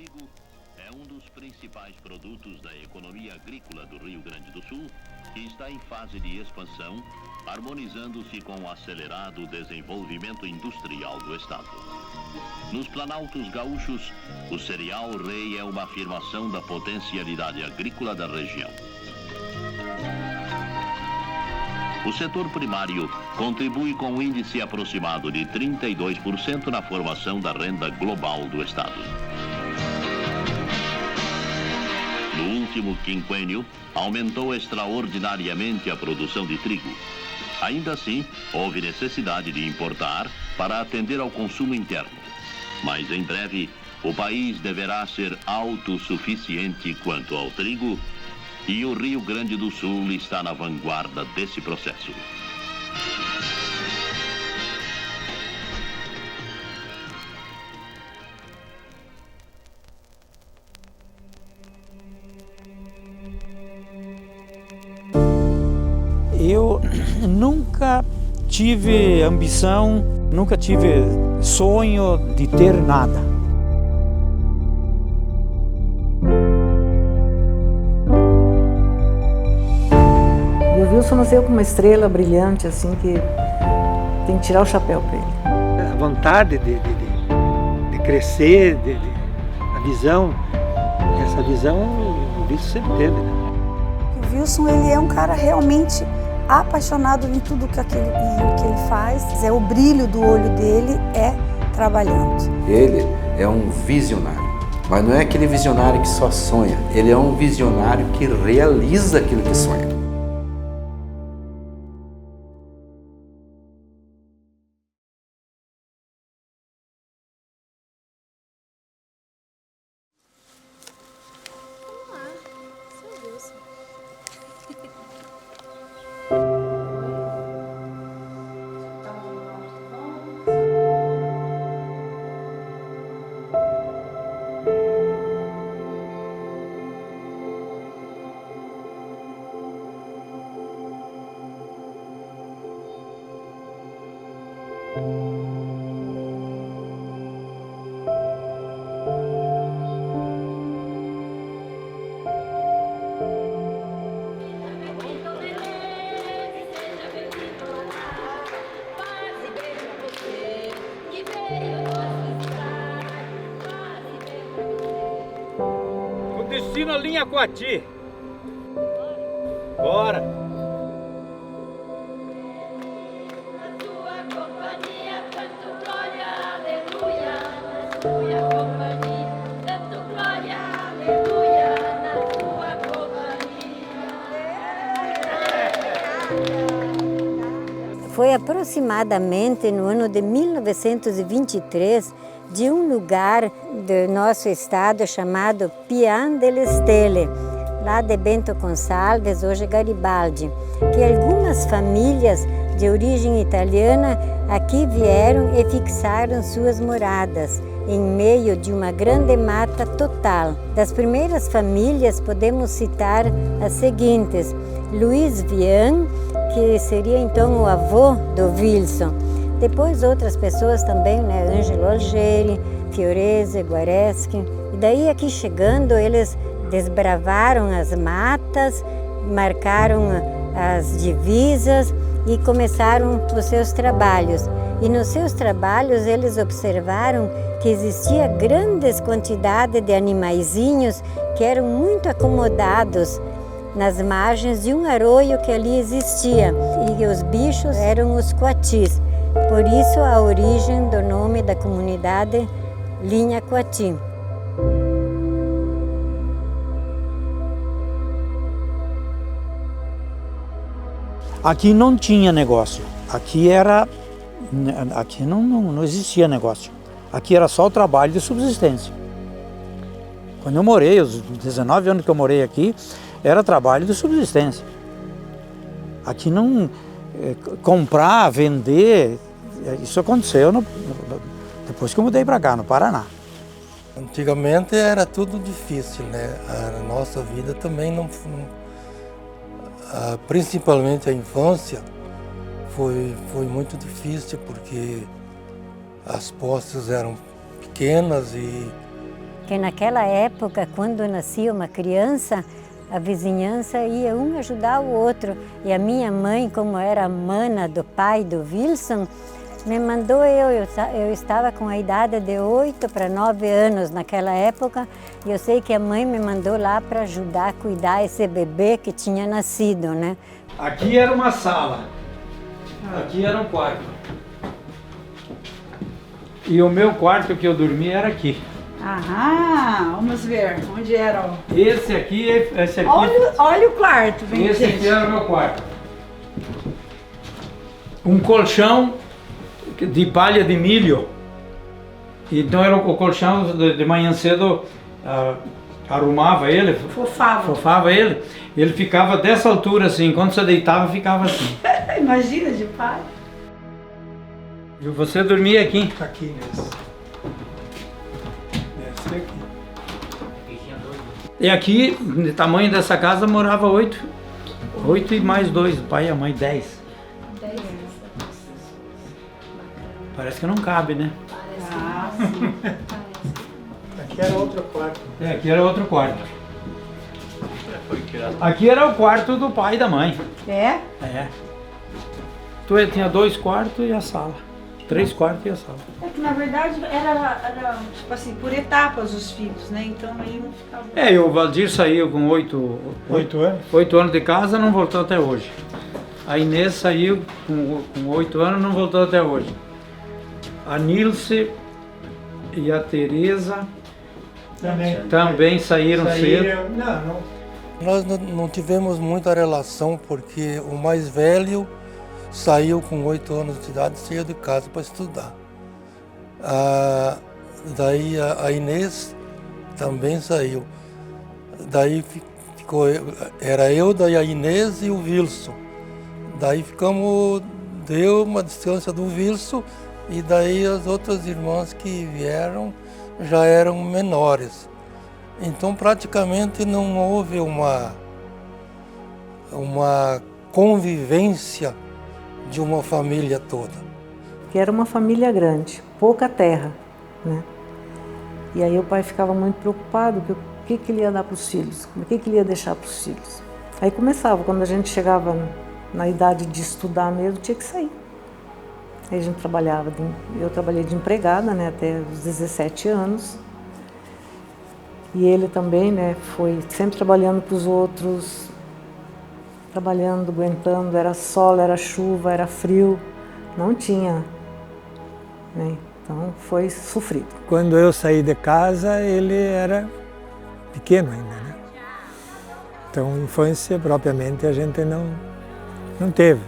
trigo é um dos principais produtos da economia agrícola do Rio Grande do Sul e está em fase de expansão, harmonizando-se com o acelerado desenvolvimento industrial do estado. Nos planaltos gaúchos, o cereal rei é uma afirmação da potencialidade agrícola da região. O setor primário contribui com um índice aproximado de 32% na formação da renda global do estado. No último quinquênio, aumentou extraordinariamente a produção de trigo. Ainda assim, houve necessidade de importar para atender ao consumo interno. Mas em breve, o país deverá ser autossuficiente quanto ao trigo e o Rio Grande do Sul está na vanguarda desse processo. Eu nunca tive ambição, nunca tive sonho de ter nada. O Wilson nasceu com uma estrela brilhante, assim, que tem que tirar o chapéu para ele. A vontade de crescer, a visão, essa visão o Wilson sempre teve, né? O Wilson, ele é um cara realmente apaixonado em tudo que ele faz. O brilho do olho dele é trabalhando. Ele é um visionário, mas não é aquele visionário que só sonha, ele é um visionário que realiza aquilo que sonha. O destino linha Coati. Bora! Foi aproximadamente no ano de 1923 de um lugar do nosso estado chamado Pian del Stelle, lá de Bento Gonçalves, hoje Garibaldi, que algumas famílias de origem italiana aqui vieram e fixaram suas moradas, em meio de uma grande mata total. Das primeiras famílias podemos citar as seguintes: Luiz Vian, que seria então o avô do Wilson. Depois outras pessoas também, né? Ângelo Algeri, Fiorese, Guareschi. E daí aqui chegando, eles desbravaram as matas, marcaram as divisas e começaram os seus trabalhos. E nos seus trabalhos eles observaram que existia grandes quantidades de animaizinhos que eram muito acomodados nas margens de um arroio que ali existia. E os bichos eram os coatis. Por isso a origem do nome da comunidade Linha Coati. Aqui não tinha negócio, aqui não existia negócio. Aqui era só o trabalho de subsistência. Quando eu morei, os 19 anos que eu morei aqui, era trabalho de subsistência. Aqui não comprar, vender, isso aconteceu depois que eu mudei para cá, no Paraná. Antigamente era tudo difícil, né? A nossa vida também não principalmente a infância foi muito difícil, porque as posses eram pequenas e que naquela época, quando nascia uma criança, a vizinhança ia um ajudar o outro. E a minha mãe, como era a mana do pai do Wilson, me mandou eu estava com a idade de 8 para 9 anos naquela época, e eu sei que a mãe me mandou lá para ajudar a cuidar esse bebê que tinha nascido, né? Aqui era uma sala, aqui era um quarto. E o meu quarto que eu dormia era aqui. Aham, vamos ver onde era. Esse aqui. Olha o quarto, vem. Esse aqui era o meu quarto. Um colchão de palha de milho. Então era o colchão de manhã cedo, arrumava ele, fofava ele. Ele ficava dessa altura assim, quando você deitava ficava assim. Imagina de pai. E você dormia aqui? Aqui nesse. Esse aqui. E aqui, no tamanho dessa casa, morava 8. 8 e mais 2, o pai e a mãe, 10. Parece que não cabe, né? Aqui era outro quarto. Aqui era outro quarto. Aqui era o quarto do pai e da mãe. É? É. Então ele tinha 2 quartos e a sala. 3 quartos e a sala. É que na verdade era tipo assim, por etapas os filhos, né? Então aí não ficava. E o Valdir saiu com 8 anos? 8 anos de casa, não voltou até hoje. A Inês saiu com 8 anos, não voltou até hoje. A Nilce e a Tereza também saíram cedo. Nós não tivemos muita relação porque o mais velho saiu com 8 anos de idade, saiu de casa para estudar. Daí a Inês também saiu. Daí era eu, daí a Inês e o Wilson. Daí deu uma distância do Wilson, e daí as outras irmãs que vieram já eram menores. Então praticamente não houve uma convivência de uma família toda. Que era uma família grande, pouca terra, né? E aí o pai ficava muito preocupado, o que ele ia dar para os filhos, o que ele ia deixar para os filhos. Aí começava, quando a gente chegava na idade de estudar mesmo, tinha que sair. Aí a gente trabalhava, eu trabalhei de empregada, né, até os 17 anos. E ele também, né, foi sempre trabalhando para os outros, trabalhando, aguentando, era sol, era chuva, era frio, não tinha, né? Então foi sofrido. Quando eu saí de casa, ele era pequeno ainda, né? Então, infância propriamente a gente não teve.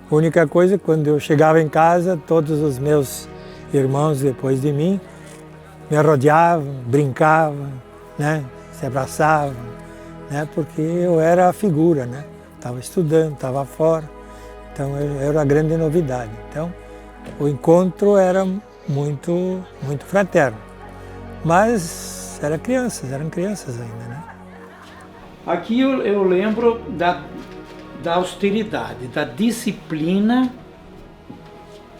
A única coisa, quando eu chegava em casa, todos os meus irmãos depois de mim me rodeavam, brincavam, né? Se abraçavam, né? Porque eu era a figura, né? Estava estudando, estava fora, então era a grande novidade. Então, o encontro era muito fraterno, mas eram crianças ainda, né? Aqui eu lembro da austeridade, da disciplina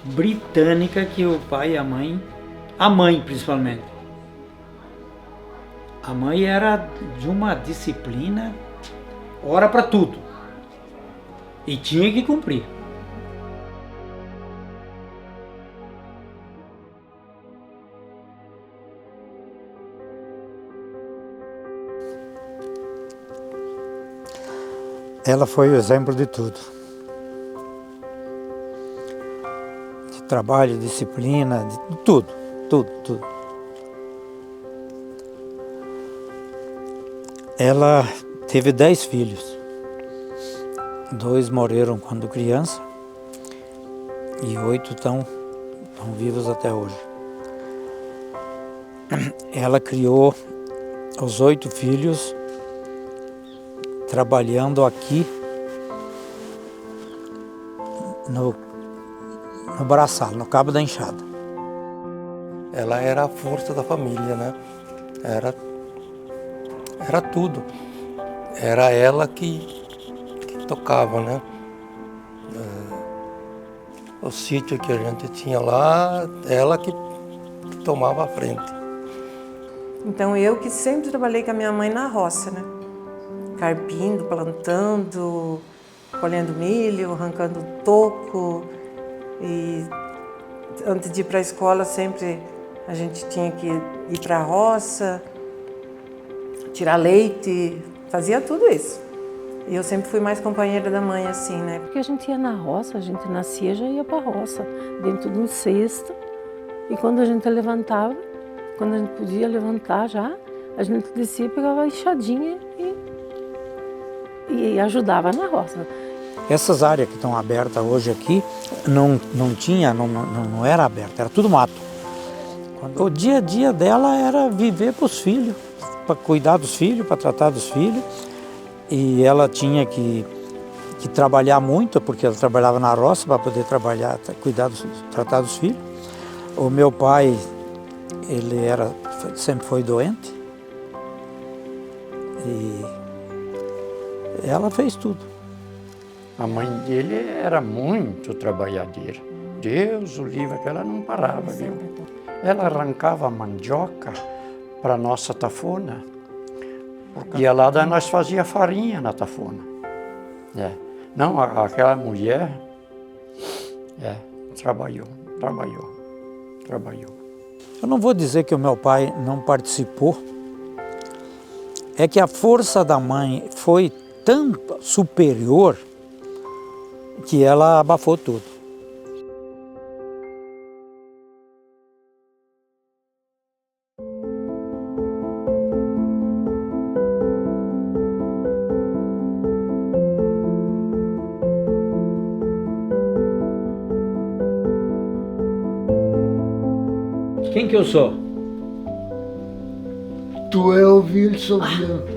britânica que o pai e a mãe principalmente, a mãe era de uma disciplina, hora para tudo, e tinha que cumprir. Ela foi o exemplo de tudo. De trabalho, disciplina, de tudo. Ela teve 10 filhos. 2 morreram quando criança e 8 estão vivos até hoje. Ela criou os 8 filhos trabalhando aqui no braçal, no cabo da enxada. Ela era a força da família, né? Era tudo. Era ela que tocava, né? O sítio que a gente tinha lá, ela que tomava a frente. Então eu que sempre trabalhei com a minha mãe na roça, né? Carpindo, plantando, colhendo milho, arrancando toco. E antes de ir para a escola sempre a gente tinha que ir para a roça, tirar leite, fazia tudo isso. E eu sempre fui mais companheira da mãe assim, né? Porque a gente ia na roça, a gente nascia já ia para a roça, dentro de um cesto. E quando a gente levantava, quando a gente podia levantar já, a gente descia, pegava a enxadinha e ajudava na roça. Essas áreas que estão abertas hoje aqui, não era aberta, era tudo mato. O dia a dia dela era viver para os filhos, para cuidar dos filhos, para tratar dos filhos. E ela tinha que trabalhar muito, porque ela trabalhava na roça para poder trabalhar, tratar dos filhos. O meu pai, sempre foi doente. E ela fez tudo. A mãe dele era muito trabalhadeira. Deus o livre, que ela não parava, viu? Ela arrancava a mandioca para a nossa tafona. E lá nós fazia farinha na tafona. Não, aquela mulher trabalhou. Eu não vou dizer que o meu pai não participou. É que a força da mãe foi tão superior que ela abafou tudo. Quem que eu sou? Tu é o Wilson Bianco.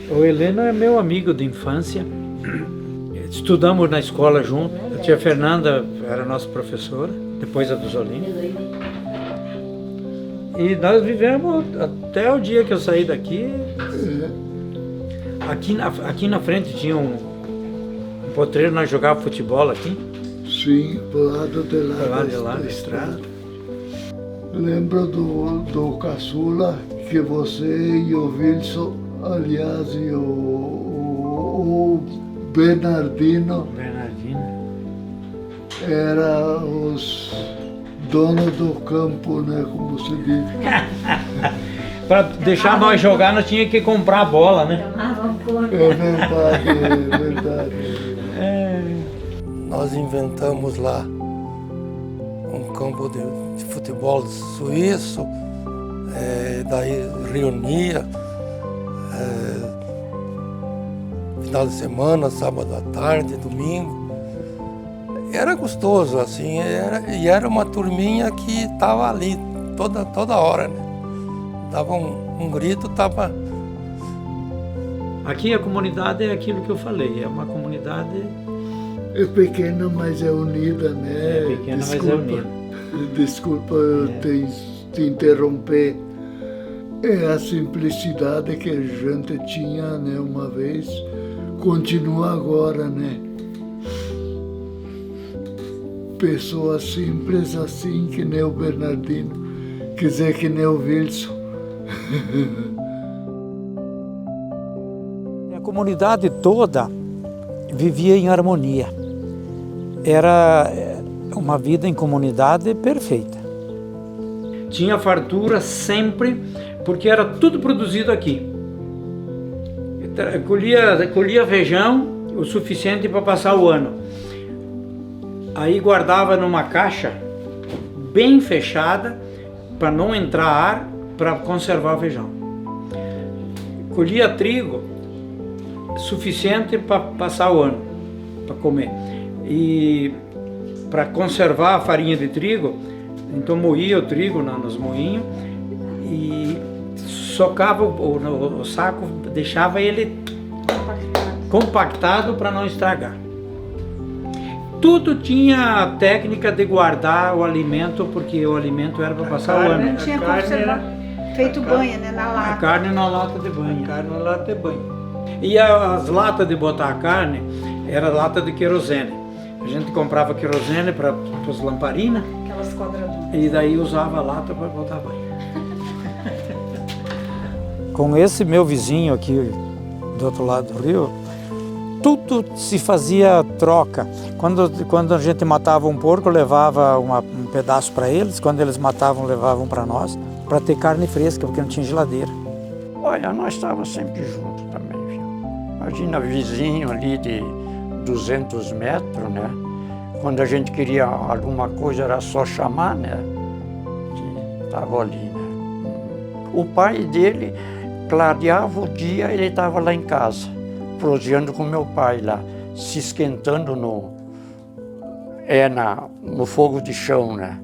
O Heleno é meu amigo de infância. Estudamos na escola junto. A tia Fernanda era nossa professora, depois a dos Olinhos. E nós vivemos até o dia que eu saí daqui. Aqui na frente tinha um potreiro, nós jogávamos futebol aqui. Sim, pro lado de lá da estrada. Lembro do caçula que você e o Wilson, aliás, e o Bernardino eram os donos do campo, né, como se diz. Para deixar nós jogar, nós tínhamos que comprar a bola, né? É verdade. Nós inventamos lá um campo de futebol suíço, daí reunia, final de semana, sábado à tarde, domingo. Era gostoso, assim, e era uma turminha que estava ali toda hora, né? Dava um grito, tava... Aqui a comunidade é aquilo que eu falei, é uma comunidade... É pequena, mas é unida, né? É pequena, mas é unida. Desculpa eu te interromper. É a simplicidade que a gente tinha, né, uma vez, continua agora, né? Pessoas simples assim, que nem o Bernardino, quer dizer, que nem o Wilson. A comunidade toda vivia em harmonia. Era uma vida em comunidade perfeita. Tinha fartura sempre, porque era tudo produzido aqui. Colhia feijão o suficiente para passar o ano. Aí guardava numa caixa bem fechada para não entrar ar, para conservar o feijão. Colhia trigo suficiente para passar o ano, para comer. E para conservar a farinha de trigo, então moía o trigo nos moinhos e socava o saco, deixava ele compactado para não estragar. Tudo tinha a técnica de guardar o alimento, porque o alimento era para passar o ano. Não tinha como ser feito banha, né, na lata. A carne na lata de banha. banho. E as latas de botar a carne era lata de querosene. A gente comprava querosene para as lamparinas. Aquelas quadraduras. E daí usava a lata para botar banho. Com esse meu vizinho aqui do outro lado do rio, tudo se fazia troca. Quando a gente matava um porco, levava um pedaço para eles. Quando eles matavam, levavam para nós, para ter carne fresca, porque não tinha geladeira. Olha, nós estávamos sempre juntos também, viu? Imagina, vizinho ali de 200 metros, né? Quando a gente queria alguma coisa, era só chamar, né? Estava ali, né? O pai dele, clareava o dia, ele estava lá em casa, proseando com meu pai lá, se esquentando no fogo de chão, né?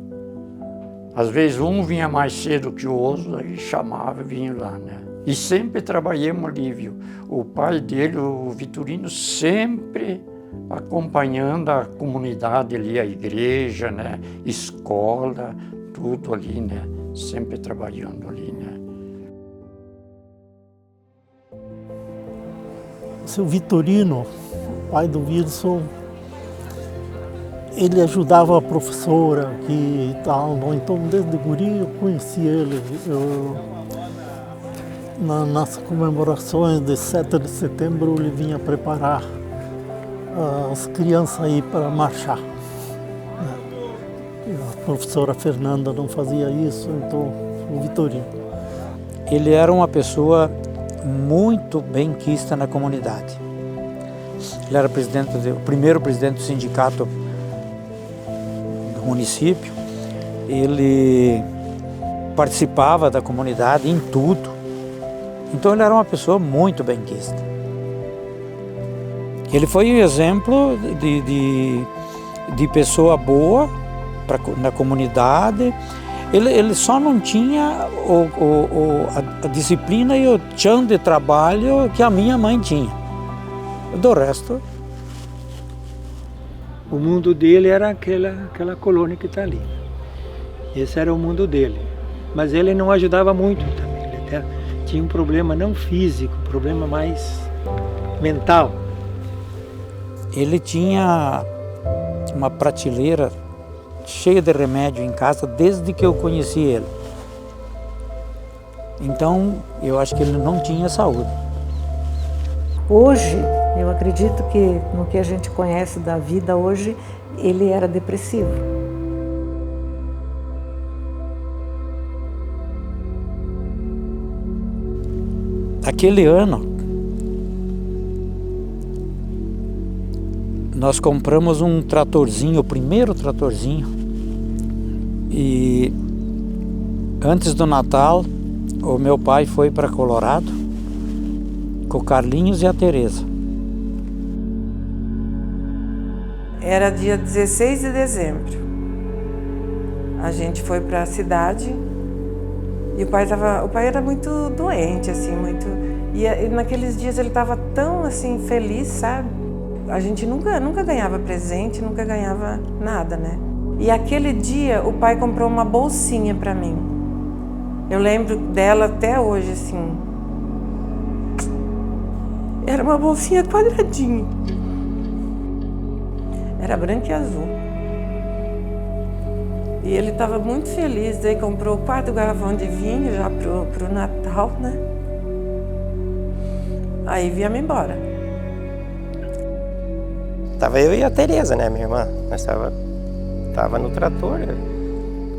Às vezes um vinha mais cedo que o outro, aí chamava e vinha lá, né? E sempre trabalhamos ali, viu? O pai dele, o Vitorino, sempre acompanhando a comunidade ali, a igreja, né? Escola, tudo ali, né? Sempre trabalhando ali, né? O seu Vitorino, pai do Wilson, ele ajudava a professora que tal, então desde guri eu conheci ele. Nas comemorações de 7 de setembro ele vinha preparar as crianças aí para marchar. A professora Fernanda não fazia isso, então o Vitorino. Ele era uma pessoa muito benquista na comunidade. Ele era o primeiro presidente do sindicato do município. Ele participava da comunidade em tudo. Então ele era uma pessoa muito benquista. Ele foi um exemplo de pessoa boa na comunidade. Ele só não tinha a disciplina e o tchan de trabalho que a minha mãe tinha. Do resto... O mundo dele era aquela colônia que está ali. Esse era o mundo dele. Mas ele não ajudava muito também. Ele até tinha um problema não físico, um problema mais mental. Ele tinha uma prateleira cheia de remédio em casa desde que eu conheci ele. Então, eu acho que ele não tinha saúde. Hoje, eu acredito que no que a gente conhece da vida hoje, ele era depressivo. Aquele ano, nós compramos um tratorzinho, o primeiro tratorzinho, e antes do Natal, o meu pai foi para Colorado com o Carlinhos e a Tereza. Era dia 16 de dezembro. A gente foi para a cidade e o pai era muito doente, assim, muito. E naqueles dias ele estava tão assim feliz, sabe? A gente nunca ganhava presente, nunca ganhava nada, né? E aquele dia o pai comprou uma bolsinha para mim. Eu lembro dela até hoje, assim. Era uma bolsinha quadradinha. Era branca e azul. E ele estava muito feliz, daí comprou 4 garrafões de vinho já pro Natal, né? Aí viemos embora. Tava eu e a Tereza, né, minha irmã? Nós tava no trator.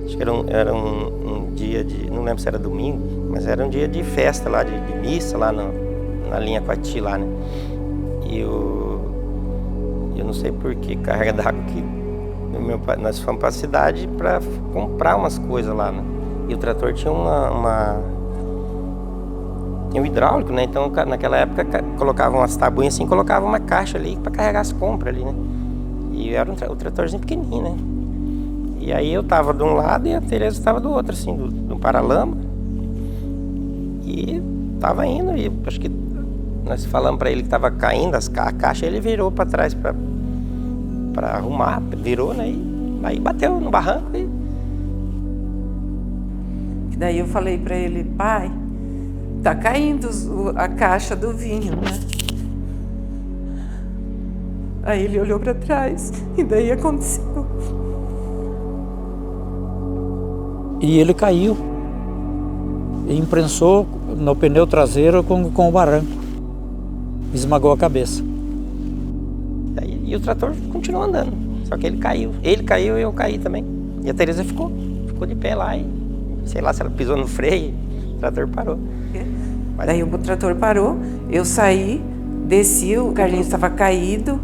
Acho que era um dia de... Não lembro se era domingo, mas era um dia de festa lá, de missa lá na linha Coati lá, né? E eu não sei por que carga d'água que nós fomos para a cidade para comprar umas coisas lá, né? E o trator tinha tinha um hidráulico, né? Então naquela época colocava umas tabuinhas assim, colocava uma caixa ali para carregar as compras ali, né? E era o tratorzinho pequenininho, né? E aí eu tava de um lado e a Tereza tava do outro, assim, do paralama. E tava indo, e acho que nós falamos para ele que tava caindo a caixa, ele virou para trás para arrumar, virou, né? E aí bateu no barranco e daí eu falei para ele, pai, tá caindo a caixa do vinho, né? Aí ele olhou para trás e daí aconteceu. E ele caiu e imprensou no pneu traseiro com o barranco. Esmagou a cabeça. E o trator continuou andando, só que ele caiu. Ele caiu e eu caí também. E a Tereza ficou de pé lá e sei lá se ela pisou no freio, o trator parou. Daí o trator parou, eu saí, desci, o Carlinhos estava caído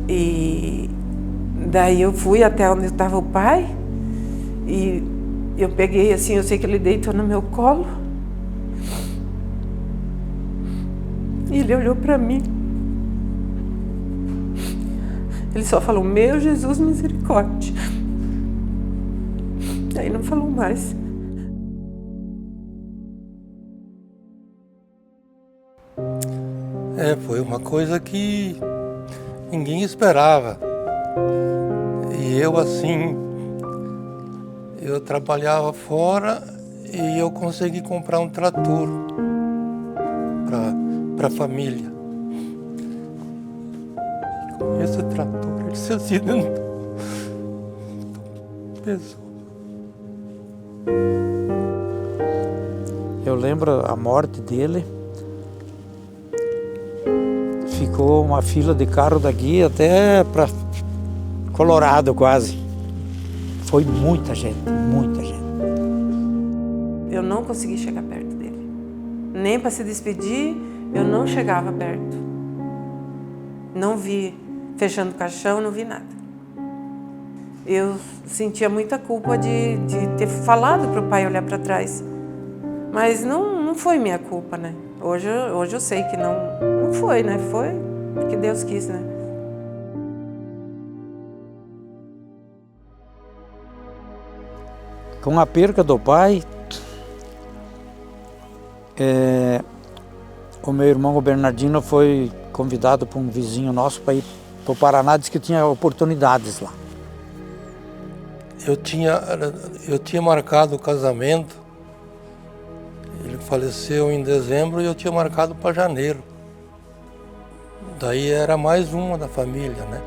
e daí eu fui até onde estava o pai e eu peguei assim, eu sei que ele deitou no meu colo e ele olhou para mim. Ele só falou, meu Jesus, misericórdia. Aí não falou mais. Foi uma coisa que ninguém esperava. E eu assim, eu trabalhava fora e eu consegui comprar um trator para a família. Com esse trator ele se acidentou. Pesou. Eu lembro a morte dele. Ficou uma fila de carro daqui até para Colorado quase. Foi muita gente, muita gente. Eu não consegui chegar perto dele. Nem para se despedir, eu não chegava perto. Não vi fechando o caixão, não vi nada. Eu sentia muita culpa de ter falado para o pai olhar para trás. Mas não foi minha culpa, né? Hoje eu sei que não foi, né? Foi porque Deus quis, né? Com a perca do pai, o meu irmão, o Bernardino, foi convidado por um vizinho nosso para ir para o Paraná, disse que tinha oportunidades lá. Eu tinha marcado o casamento, ele faleceu em dezembro e eu tinha marcado para janeiro. Daí era mais uma da família, né?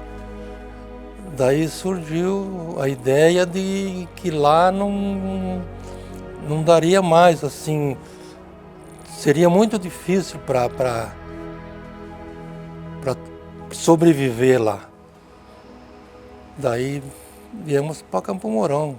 Daí surgiu a ideia de que lá não daria mais, assim, seria muito difícil para sobreviver lá. Daí viemos para Campo Mourão.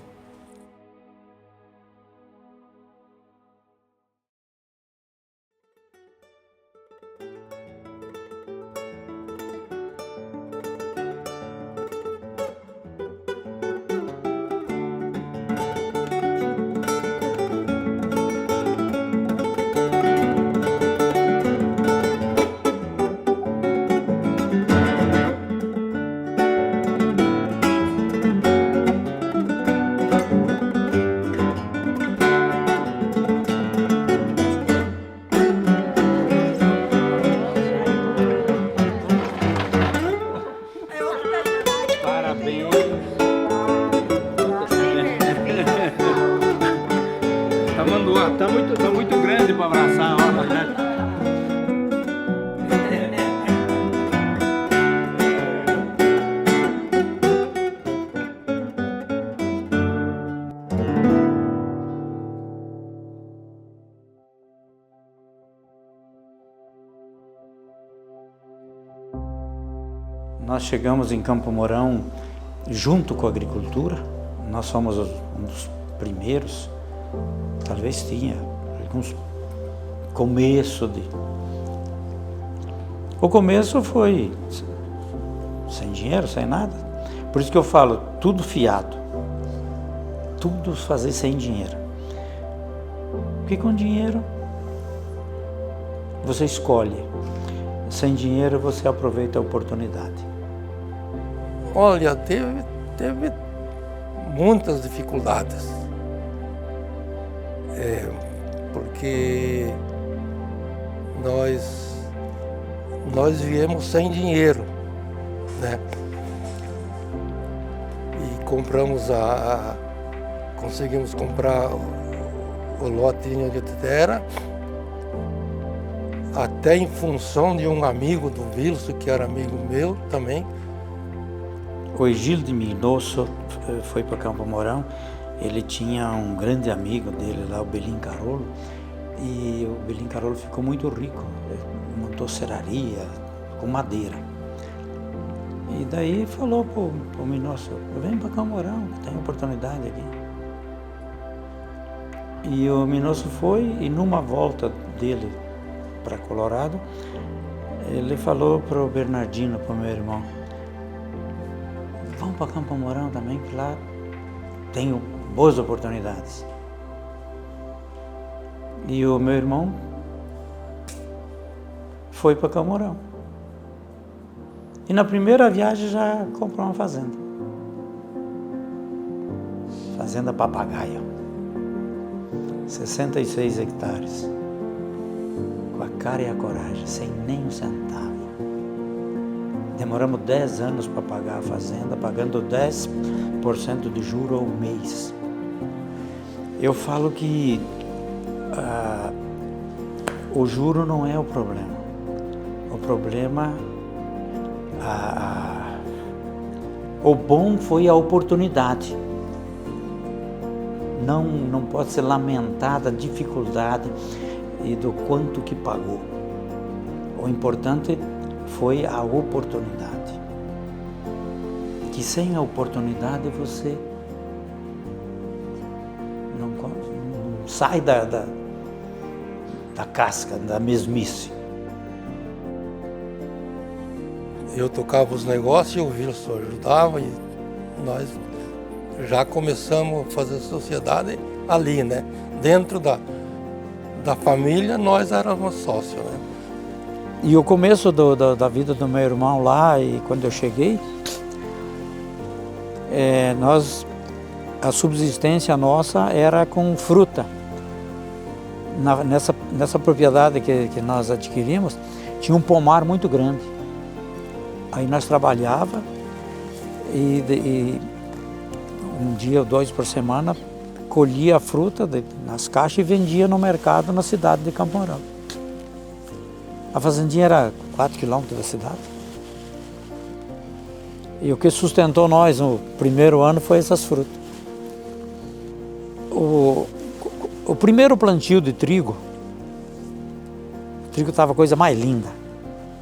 Tá muito grande para abraçar, ó. Nós chegamos em Campo Mourão junto com a agricultura. Nós somos um dos primeiros. Talvez tinha alguns começo de... O começo foi sem dinheiro, sem nada. Por isso que eu falo, tudo fiado. Tudo fazer sem dinheiro. Porque com dinheiro você escolhe. Sem dinheiro você aproveita a oportunidade. Olha, teve muitas dificuldades. Porque nós viemos sem dinheiro, né? E compramos conseguimos comprar o lotinho de terra. até em função de um amigo do Wilson, que era amigo meu também. O Egílio de Minosso foi para Campo Mourão. Ele tinha um grande amigo dele lá, o Belim Carolo, e o Belim Carolo ficou muito rico, montou serraria com madeira. E daí falou pro Minosso, vem para Campo Mourão, tem oportunidade aqui. E o Minosso foi, e numa volta dele para Colorado, ele falou pro Bernardino, pro meu irmão, vamos para Campo Mourão também, que lá tenho boas oportunidades. E o meu irmão foi para Campo Mourão. E na primeira viagem já comprou uma fazenda. Fazenda Papagaio. 66 hectares. Com a cara e a coragem, sem nem um centavo. Demoramos 10 anos para pagar a fazenda, pagando 10% de juro ao mês. Eu falo que o juro não é o problema. O problema, o bom foi a oportunidade. Não pode ser lamentada a dificuldade e do quanto que pagou. O importante foi a oportunidade. Que sem a oportunidade você não sai da casca, da mesmice. Eu tocava os negócios e o Wilson ajudava e nós já começamos a fazer sociedade ali, né? Dentro da família nós éramos sócios, né? E o começo da vida do meu irmão lá, e quando eu cheguei, a subsistência nossa era com fruta. Nessa propriedade que nós adquirimos, tinha um pomar muito grande. Aí nós trabalhava e um dia ou 2 por semana colhia a fruta nas caixas e vendia no mercado na cidade de Campo Mourão. A fazendinha era 4 quilômetros da cidade. E o que sustentou nós no primeiro ano foi essas frutas. O primeiro plantio de trigo, o trigo estava a coisa mais linda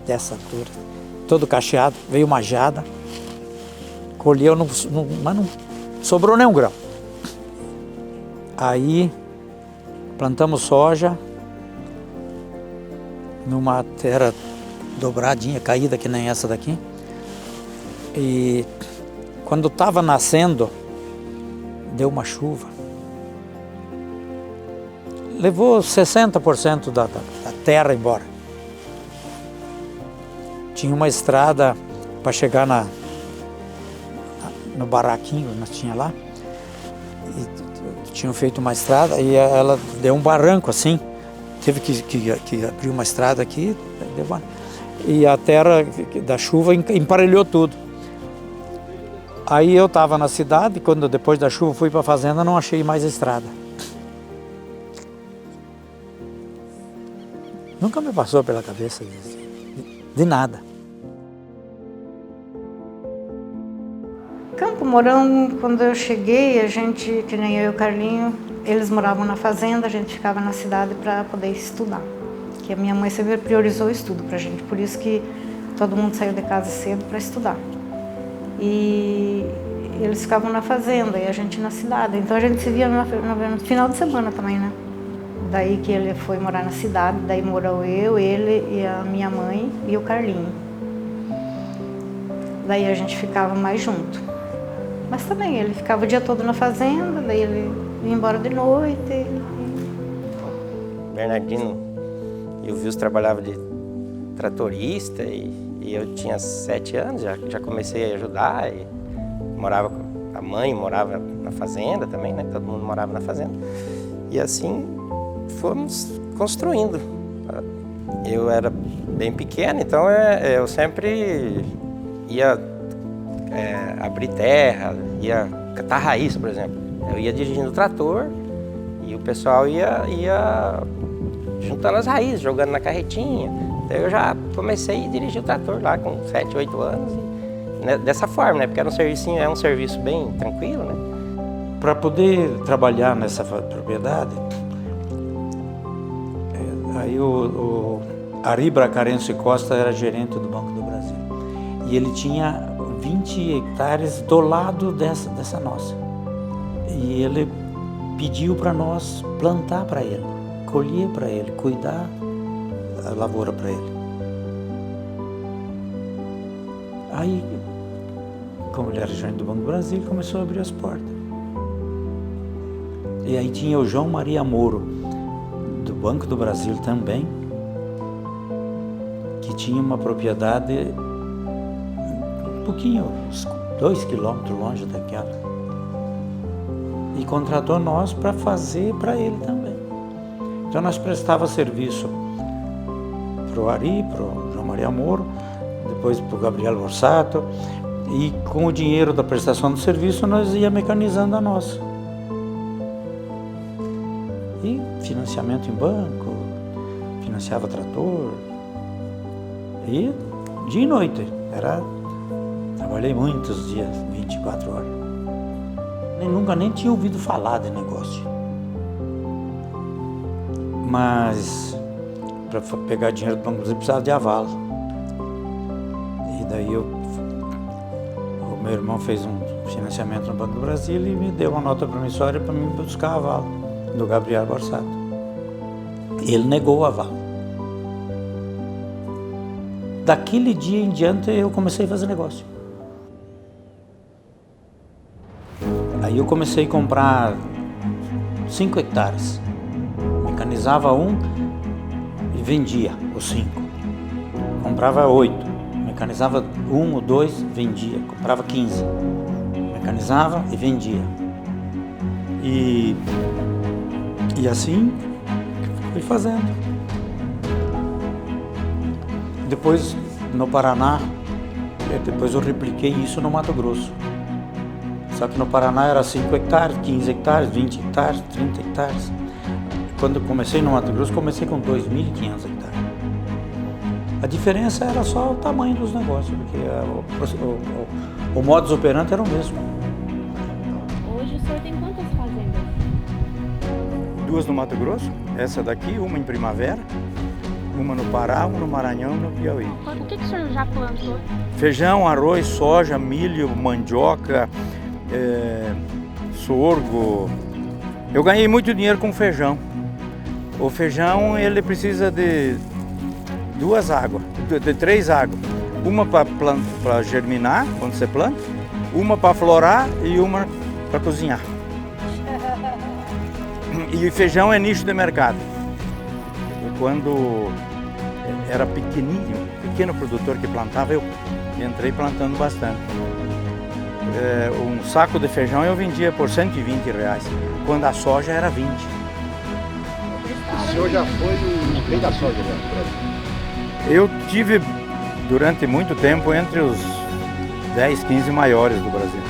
dessa altura, todo cacheado, veio uma geada, colheu, mas não sobrou nem um grão. Aí plantamos soja numa terra dobradinha, caída que nem essa daqui. E quando estava nascendo, deu uma chuva. Levou 60% da terra embora. Tinha uma estrada para chegar no barraquinho que nós tinha lá. E tinham feito uma estrada e ela deu um barranco assim. Teve que abrir uma estrada aqui. E a terra da chuva emparelhou tudo. Aí eu estava na cidade, quando depois da chuva fui para a fazenda, não achei mais a estrada. Nunca me passou pela cabeça de nada. Campo Mourão, quando eu cheguei, a gente, que nem eu e o Carlinho, eles moravam na fazenda, a gente ficava na cidade para poder estudar. Que a minha mãe sempre priorizou o estudo pra gente, por isso que todo mundo saiu de casa cedo para estudar. E eles ficavam na fazenda e a gente na cidade. Então a gente se via no final de semana também, né? Daí que ele foi morar na cidade, daí morou eu, ele e a minha mãe e o Carlinho. Daí a gente ficava mais junto. Mas também ele ficava o dia todo na fazenda, daí ele ia embora de noite. Bernardino e o Wilson trabalhavam de tratorista e eu tinha 7 anos, já comecei a ajudar. E morava com a mãe, morava na fazenda também, né? Todo mundo morava na fazenda. E assim fomos construindo. Eu era bem pequeno, então eu sempre ia abrir terra, ia catar raiz, por exemplo. Eu ia dirigindo o trator e o pessoal ia juntando as raízes, jogando na carretinha. Então eu já comecei a dirigir o trator lá com 7, 8 anos. E, né, dessa forma, né? Porque era um serviço bem tranquilo, né? Para poder trabalhar nessa propriedade, aí o Ari Bracarense Costa era gerente do Banco do Brasil. E ele tinha 20 hectares do lado dessa nossa. E ele pediu para nós plantar para ele, colher para ele, cuidar da lavoura para ele. Aí, como ele era gerente do Banco do Brasil, ele começou a abrir as portas. E aí tinha o João Maria Moro, do Banco do Brasil também, que tinha uma propriedade um pouquinho, uns 2 quilômetros longe daquela. E contratou nós para fazer para ele também. Então nós prestava serviço para o Ari, para o João Maria Moro, depois para o Gabriel Borsato, e com o dinheiro da prestação do serviço nós ia mecanizando a nossa. E financiamento em banco, financiava trator, e dia e noite, trabalhei muitos dias, 24 horas. Nunca nem tinha ouvido falar de negócio. Mas para pegar dinheiro do Banco do Brasil precisava de aval. E daí o meu irmão fez um financiamento no Banco do Brasil e me deu uma nota promissória para mim buscar aval do Gabriel Borsato. Ele negou o aval. Daquele dia em diante eu comecei a fazer negócio. Aí eu comecei a comprar 5 hectares. Mecanizava um e vendia os 5. Comprava 8. Mecanizava 1 ou 2, vendia. Comprava 15. Mecanizava e vendia. E assim fui fazendo. Depois no Paraná, depois eu repliquei isso no Mato Grosso. Só que no Paraná era 5 hectares, 15 hectares, 20 hectares, 30 hectares. Quando eu comecei no Mato Grosso, comecei com 2.500 hectares. A diferença era só o tamanho dos negócios, porque o modus operandi era o mesmo. Hoje o senhor tem quantas fazendas? 2 no Mato Grosso, essa daqui, uma em Primavera, uma no Pará, uma no Maranhão e no Piauí. O que o senhor já plantou? Feijão, arroz, soja, milho, mandioca, sorgo. Eu ganhei muito dinheiro com feijão. O feijão ele precisa de 2 águas, de 3 águas. Uma para germinar, quando você planta, uma para florar e uma para cozinhar. E o feijão é nicho de mercado. Quando era pequeno produtor que plantava, eu entrei plantando bastante. Um saco de feijão eu vendia por R$120, quando a soja era 20. O senhor já foi no rei da soja, né? Eu tive durante muito tempo entre os 10, 15 maiores do Brasil.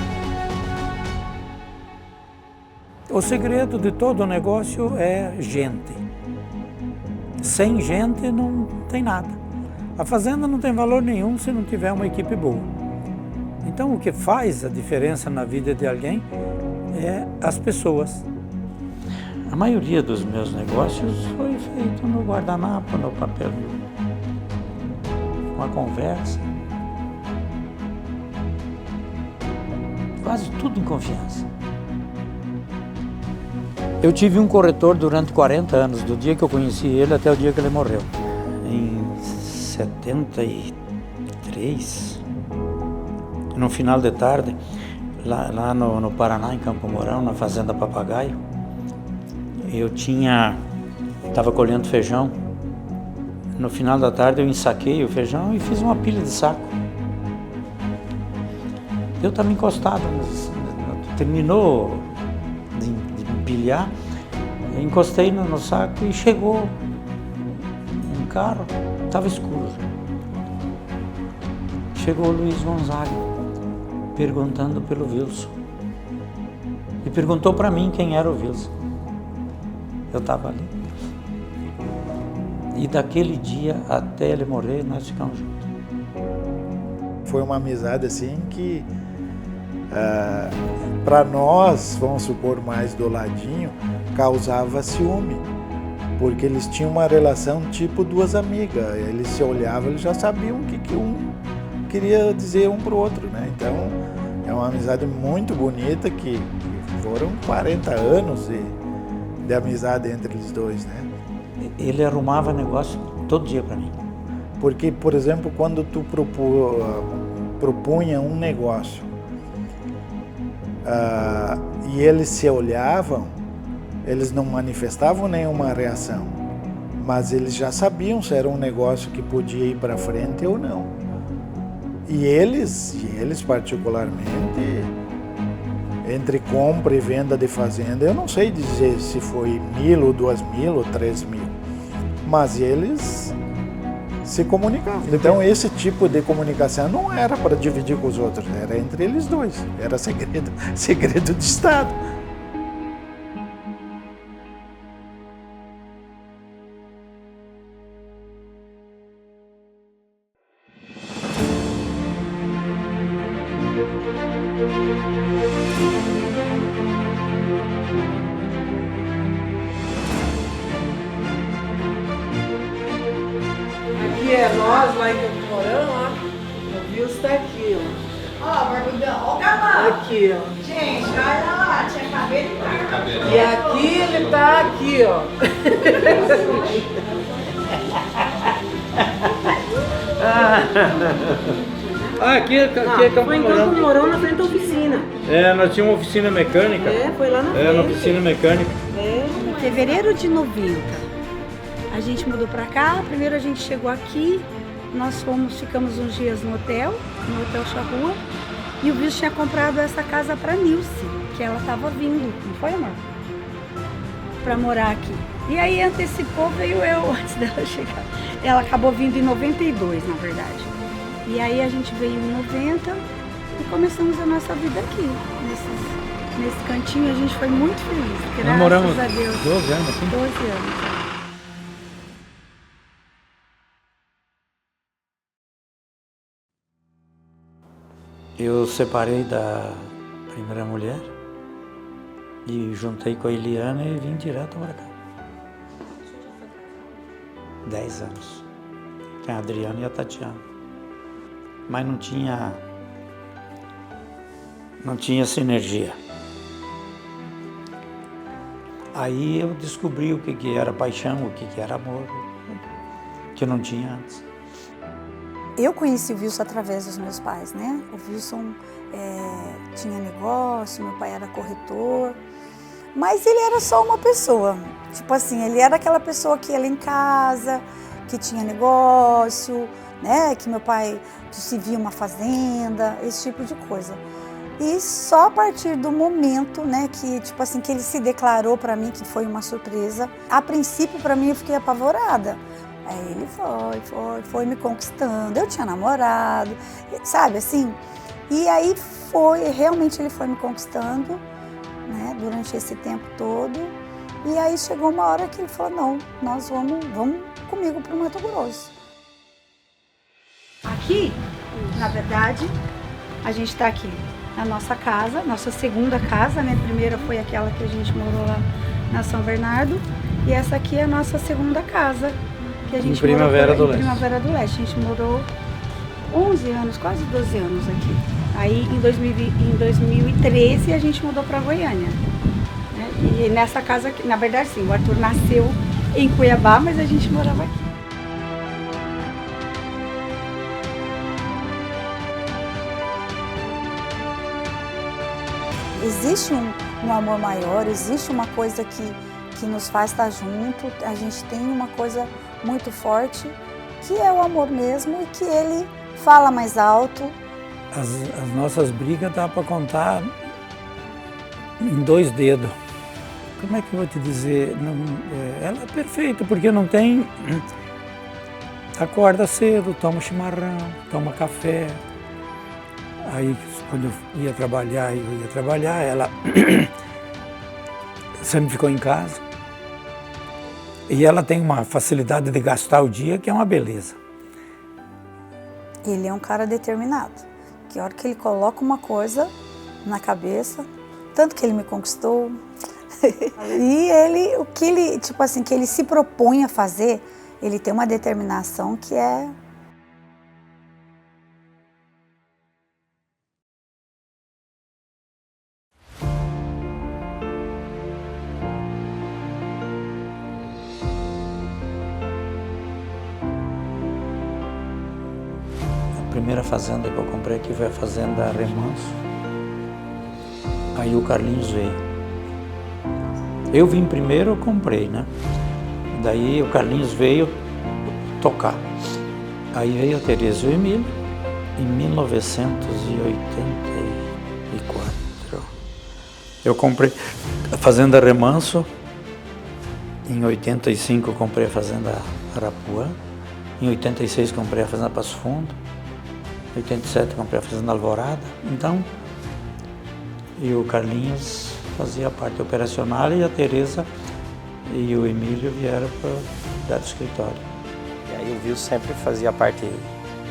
O segredo de todo negócio é gente. Sem gente não tem nada. A fazenda não tem valor nenhum se não tiver uma equipe boa. Então o que faz a diferença na vida de alguém é as pessoas. A maioria dos meus negócios foi feito no guardanapo, no papel, uma conversa. Quase tudo em confiança. Eu tive um corretor durante 40 anos, do dia que eu conheci ele até o dia que ele morreu. Em 73, no final de tarde, lá no Paraná, em Campo Mourão, na Fazenda Papagaio, eu estava colhendo feijão. No final da tarde eu ensaquei o feijão e fiz uma pilha de saco. Eu estava encostado, terminou de empilhar, eu encostei no saco e chegou um carro, estava escuro. Chegou o Luiz Gonzaga, perguntando pelo Wilson. E perguntou para mim quem era o Wilson. Eu estava ali. E daquele dia até ele morrer, nós ficamos juntos. Foi uma amizade assim que, para nós, vamos supor, mais do ladinho, causava ciúme. Porque eles tinham uma relação tipo duas amigas. Eles se olhavam, eles já sabiam o que um queria dizer um para o outro, né? Então, é uma amizade muito bonita que foram 40 anos de amizade entre eles dois, né? Ele arrumava negócio todo dia para mim. Porque, por exemplo, quando tu propunha um negócio e eles se olhavam, eles não manifestavam nenhuma reação, mas eles já sabiam se era um negócio que podia ir para frente ou não. E eles particularmente, entre compra e venda de fazenda, eu não sei dizer se foi 1.000 ou 2.000 ou 3.000, mas eles se comunicavam. Então esse tipo de comunicação não era para dividir com os outros, era entre eles dois, era segredo de Estado. Aqui é nós, lá em Campo Mourão, ó. O Wilson tá aqui, ó. Ó, barbudão, ó o cabelo. Aqui, ó. Gente, olha lá, tinha cabelo e barba. E aqui ele tá aqui, ó. Aqui é Campo Foi em Campo Mourão, na frente da oficina. Nós tínhamos uma oficina mecânica. Foi lá na frente. Na oficina mecânica. Em fevereiro de 90, a gente mudou para cá. Primeiro a gente chegou aqui, nós ficamos uns dias no Hotel Charrua, e o Wilson tinha comprado essa casa para Nilce, que ela estava vindo, não foi, amor? Para morar aqui. E aí antecipou, veio eu antes dela chegar. Ela acabou vindo em 92, na verdade. E aí a gente veio em 90 e começamos a nossa vida aqui, nesse cantinho. A gente foi muito feliz, graças moramos a Deus. 12 anos aqui? 12 anos. Eu separei da primeira mulher e juntei com a Eliana e vim direto para cá. 10 anos. Tem a Adriana e a Tatiana. Mas não tinha sinergia. Aí eu descobri o que era paixão, o que era amor, que não tinha antes. Eu conheci o Wilson através dos meus pais, né? O Wilson tinha negócio, meu pai era corretor, mas ele era só uma pessoa. Tipo assim, ele era aquela pessoa que ia lá em casa, que tinha negócio, né? Que meu pai se via uma fazenda, esse tipo de coisa. E só a partir do momento, né, que tipo assim, que ele se declarou para mim, que foi uma surpresa. A princípio, para mim, eu fiquei apavorada. Aí ele foi me conquistando. Eu tinha namorado, sabe assim? E aí realmente ele foi me conquistando, né, durante esse tempo todo. E aí chegou uma hora que ele falou, não, nós vamos comigo para o Mato Grosso. Aqui, na verdade, a gente está aqui na nossa casa, nossa segunda casa, né? A primeira foi aquela que a gente morou lá na São Bernardo. E essa aqui é a nossa segunda casa. Que a gente em Primavera do Leste. Em Primavera do Leste. A gente morou 11 anos, quase 12 anos aqui. Aí em 2013 a gente mudou para Goiânia. Né? E nessa casa aqui, na verdade sim, o Arthur nasceu em Cuiabá, mas a gente morava aqui. Existe um amor maior, existe uma coisa que nos faz estar junto. A gente tem uma coisa muito forte, que é o amor mesmo, e que ele fala mais alto. As nossas brigas dá para contar em 2 dedos. Como é que eu vou te dizer? Ela é perfeita, porque não tem... Acorda cedo, toma chimarrão, toma café. Aí, quando eu ia trabalhar, ela sempre ficou em casa. E ela tem uma facilidade de gastar o dia que é uma beleza. Ele é um cara determinado, que a hora que ele coloca uma coisa na cabeça, tanto que ele me conquistou, e ele, o que ele, tipo assim, que ele se propõe a fazer, ele tem uma determinação que é... A primeira fazenda que eu comprei aqui foi a fazenda Remanso. Aí o Carlinhos veio. Eu vim primeiro, eu comprei, né? Daí o Carlinhos veio tocar. Aí veio a Tereza e o Emílio em 1984. Eu comprei a fazenda Remanso. Em 85 eu comprei a fazenda Arapuã. Em 86 comprei a fazenda Passo Fundo. Em 87 comprei a fazenda Alvorada. Então, e o Carlinhos fazia a parte operacional e a Tereza e o Emílio vieram para dar do escritório. E aí o Wilson sempre fazia a parte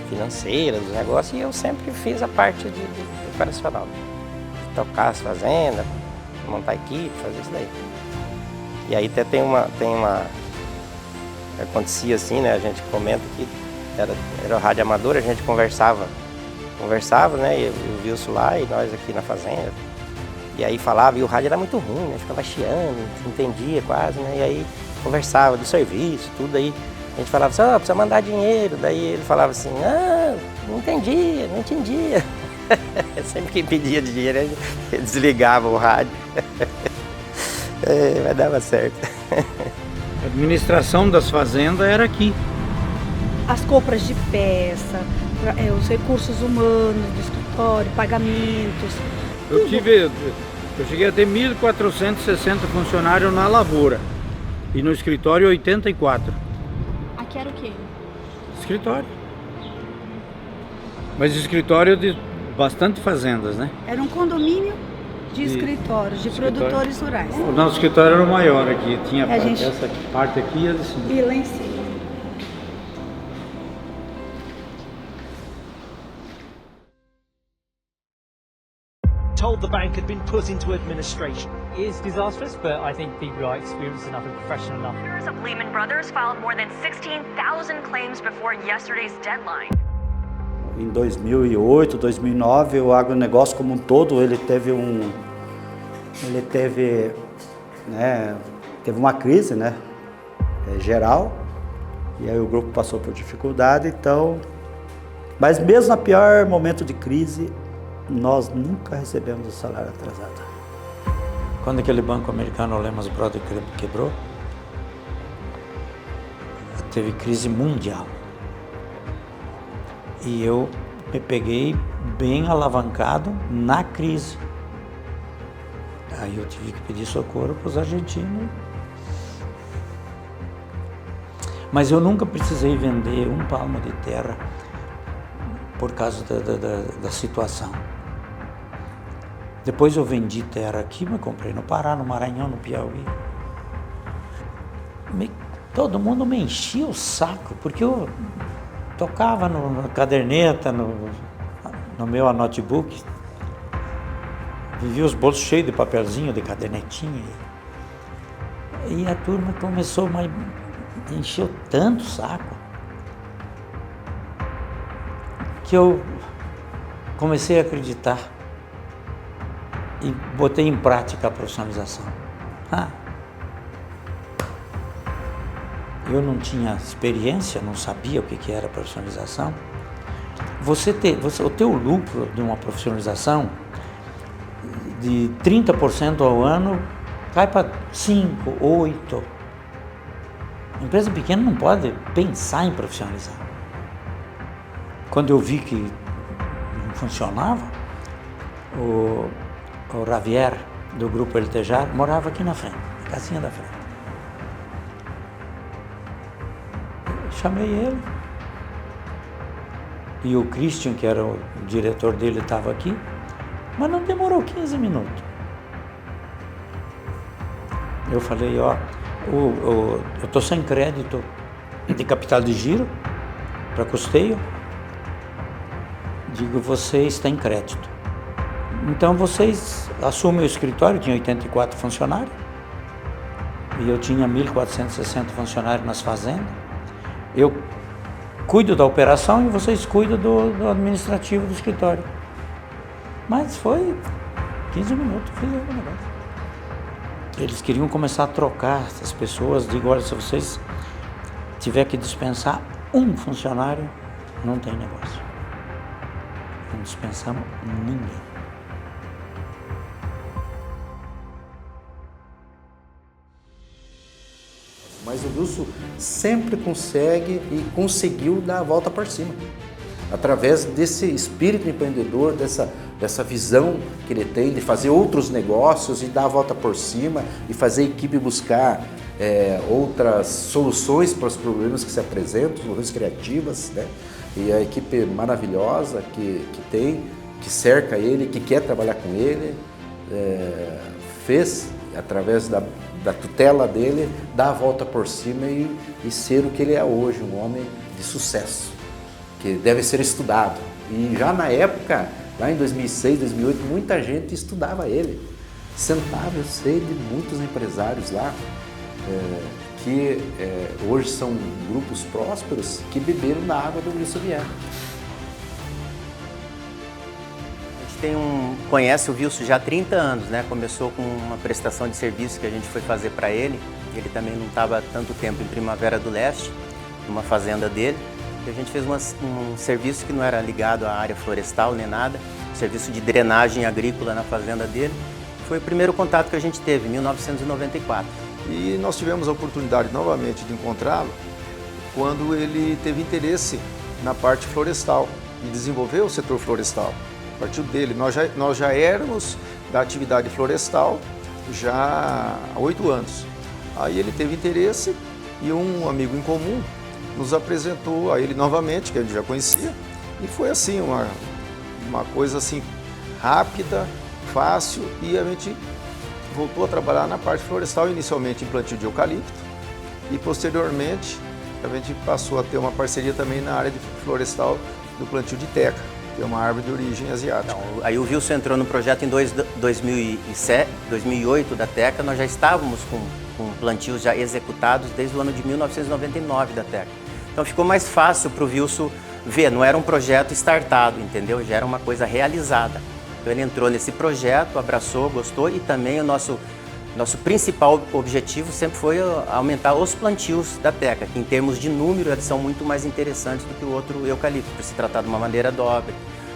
financeira dos negócios e eu sempre fiz a parte de operacional. De tocar as fazendas, montar a equipe, fazer isso daí. E aí até tem uma acontecia assim, né? A gente comenta que era rádio amador, a gente conversava, né? E o Wilson lá e nós aqui na fazenda. E aí falava, e o rádio era muito ruim, né? Ficava chiando, não entendia quase, né? E aí conversava do serviço, tudo aí. A gente falava assim, precisa mandar dinheiro. Daí ele falava assim, não entendia. Sempre que pedia dinheiro, ele desligava o rádio. Mas dava certo. A administração das fazendas era aqui. As compras de peça, os recursos humanos do escritório, pagamentos. Eu cheguei a ter 1.460 funcionários na lavoura e no escritório 84. Aqui era o quê? Escritório. Mas escritório de bastante fazendas, né? Era um condomínio de escritórios, de produtores rurais. O nosso escritório era o maior aqui, tinha essa parte aqui e a de cima. E lá em cima. Told the bank had been put into administration. It is disastrous, but I think people are experienced enough and professional enough. Lawyers of Lehman Brothers filed more than 16,000 claims before yesterday's deadline. Em 2008, 2009, o agronegócio como um todo, ele teve uma crise, né, geral, e aí o grupo passou por dificuldade, então, mas mesmo no pior momento de crise, nós nunca recebemos o salário atrasado. Quando aquele banco americano, o Lehman Brothers, quebrou, teve crise mundial. E eu me peguei bem alavancado na crise. Aí eu tive que pedir socorro para os argentinos. Mas eu nunca precisei vender um palmo de terra por causa da situação. Depois eu vendi terra aqui, mas comprei no Pará, no Maranhão, no Piauí. Todo mundo me enchia o saco, porque eu tocava na caderneta, no meu notebook. Vivia os bolsos cheios de papelzinho, de cadernetinha. E a turma começou a encher tanto o saco que eu comecei a acreditar e botei em prática a profissionalização. Eu não tinha experiência, não sabia o que era profissionalização. O teu lucro de uma profissionalização de 30% ao ano cai para 5, 8. A empresa pequena não pode pensar em profissionalizar. Quando eu vi que não funcionava, o Javier, do grupo Eltejar, morava aqui na frente, na casinha da frente. Chamei ele. E o Christian, que era o diretor dele, estava aqui, mas não demorou 15 minutos. Eu falei, eu estou sem crédito de capital de giro para custeio. Digo, vocês têm crédito. Então vocês assumem o escritório, tinha 84 funcionários, e eu tinha 1.460 funcionários nas fazendas. Eu cuido da operação e vocês cuidam do administrativo do escritório. Mas foi 15 minutos, fizemos o negócio. Eles queriam começar a trocar essas pessoas. Digo, olha, se vocês tiver que dispensar um funcionário, não tem negócio. Não dispensamos ninguém. Mas o Wilson sempre consegue e conseguiu dar a volta por cima. Através desse espírito empreendedor, dessa visão que ele tem de fazer outros negócios e dar a volta por cima e fazer a equipe buscar outras soluções para os problemas que se apresentam, soluções criativas, né? E a equipe maravilhosa que tem, que cerca ele, que quer trabalhar com ele, fez, através da tutela dele, dar a volta por cima e ser o que ele é hoje, um homem de sucesso, que deve ser estudado. E já na época, lá em 2006, 2008, muita gente estudava ele. Sentava, eu sei de muitos empresários lá, que hoje são grupos prósperos, que beberam da água do Wilson Vieira. Conhece o Wilson já há 30 anos, né? Começou com uma prestação de serviço que a gente foi fazer para ele. Ele também não estava tanto tempo em Primavera do Leste, numa fazenda dele. E a gente fez um serviço que não era ligado à área florestal nem nada, serviço de drenagem agrícola na fazenda dele. Foi o primeiro contato que a gente teve, em 1994. E nós tivemos a oportunidade novamente de encontrá-lo quando ele teve interesse na parte florestal e desenvolveu o setor florestal. A partir dele, nós já éramos da atividade florestal já há 8 anos. Aí ele teve interesse e um amigo em comum nos apresentou a ele novamente, que a gente já conhecia, e foi assim, uma coisa assim rápida, fácil, e a gente voltou a trabalhar na parte florestal, inicialmente em plantio de eucalipto, e posteriormente a gente passou a ter uma parceria também na área de florestal do plantio de teca, que é uma árvore de origem asiática. Então, aí o Wilson entrou no projeto em 2008 da teca, nós já estávamos com plantios já executados desde o ano de 1999 da teca. Então ficou mais fácil para o Wilson ver, não era um projeto startado, entendeu? Já era uma coisa realizada. Então ele entrou nesse projeto, abraçou, gostou, e também o nosso principal objetivo sempre foi aumentar os plantios da teca, que em termos de número eles são muito mais interessantes do que o outro eucalipto, por se tratar de uma madeira dobre,